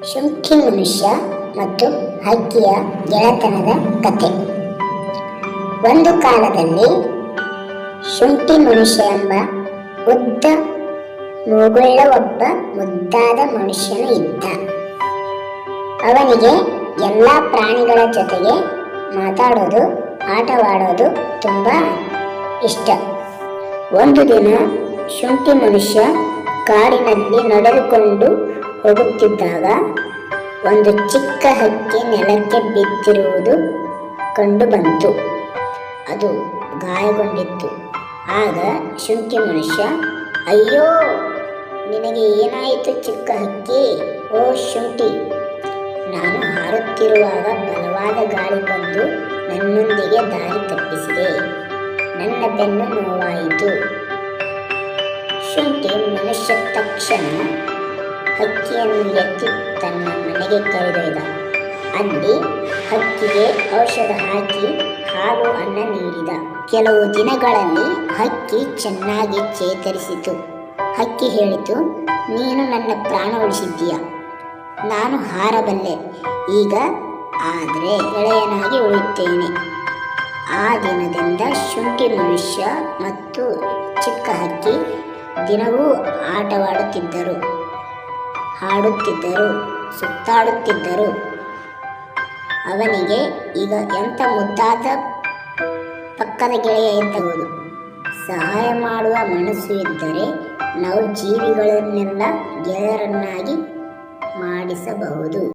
ಶುಂಠಿ ಮನುಷ್ಯ ಮತ್ತು ಹಕ್ಕಿಯ ಗೆಳೆತನದ ಕಥೆ. ಒಂದು ಕಾಲದಲ್ಲಿ ಶುಂಠಿ ಮನುಷ್ಯ ಎಂಬ ಉದ್ದ ಮೂಗುಳ್ಳ ಒಬ್ಬ ಮುದ್ದಾದ ಮನುಷ್ಯನು ಇದ್ದ. ಅವನಿಗೆ ಎಲ್ಲ ಪ್ರಾಣಿಗಳ ಜೊತೆಗೆ ಮಾತಾಡೋದು, ಆಟವಾಡೋದು ತುಂಬಾ ಇಷ್ಟ. ಒಂದು ದಿನ ಶುಂಠಿ ಮನುಷ್ಯ ಕಾಡಿನಲ್ಲಿ ನಡೆದುಕೊಂಡು ಹೋಗುತ್ತಿದ್ದಾಗ ಒಂದು ಚಿಕ್ಕ ಹಕ್ಕಿ ನೆಲಕ್ಕೆ ಬಿದ್ದಿರುವುದು ಕಂಡು ಬಂತು. ಅದು ಗಾಯಗೊಂಡಿತ್ತು. ಆಗ ಶುಂಠಿ ಮನುಷ್ಯ, ಅಯ್ಯೋ, ನಿನಗೆ ಏನಾಯಿತು ಚಿಕ್ಕ ಹಕ್ಕಿ? ಓ ಶುಂಠಿ, ನಾನು ಹಾರುತ್ತಿರುವಾಗ ಬಲವಾದ ಗಾಳಿ ಬಂದು ನನ್ನೊಂದಿಗೆ ದಾರಿ ತಪ್ಪಿಸಿದೆ. ನನ್ನ ಬೆನ್ನು ನೋವಾಯಿತು. ಶುಂಠಿ ಮನುಷ್ಯ ತಕ್ಷಣ ಹಕ್ಕಿಯನ್ನು ಎತ್ತಿ ತನ್ನ ಮನೆಗೆ ಕರೆದೊಯ್ದ. ಅಲ್ಲಿ ಹಕ್ಕಿಗೆ ಔಷಧ ಹಾಕಿ ಹಾಲು ಅನ್ನ ನೀಡಿದ. ಕೆಲವು ದಿನಗಳಲ್ಲಿ ಹಕ್ಕಿ ಚೆನ್ನಾಗಿ ಚೇತರಿಸಿತು. ಹಕ್ಕಿ ಹೇಳಿತು, ನೀನು ನನ್ನ ಪ್ರಾಣ ಉಳಿಸಿದ್ದೀಯ. ನಾನು ಹಾರಬಲ್ಲೆ. ಈಗ ಆದರೆ ಗೆಳೆಯನಾಗಿ ಉಳಿಯುತ್ತೇನೆ. ಆ ದಿನದಿಂದ ಶುಂಠಿ ಮನುಷ್ಯ ಮತ್ತು ಚಿಕ್ಕ ಹಕ್ಕಿ ದಿನವೂ ಆಟವಾಡುತ್ತಿದ್ದರು, ಹಾಡುತ್ತಿದ್ದರು, ಸುತ್ತಾಡುತ್ತಿದ್ದರು. ಅವನಿಗೆ ಈಗ ಎಂಥ ಮುದ್ದಾದ ಪಕ್ಕದ ಗೆಳೆಯ ಇದ್ದಬಹುದು. ಸಹಾಯ ಮಾಡುವ ಮನಸ್ಸು ಇದ್ದರೆ ನಾವು ಜೀವಿಗಳನ್ನೆಲ್ಲ ಗೆಳೆಯರನ್ನಾಗಿ ಮಾಡಿಸಬಹುದು.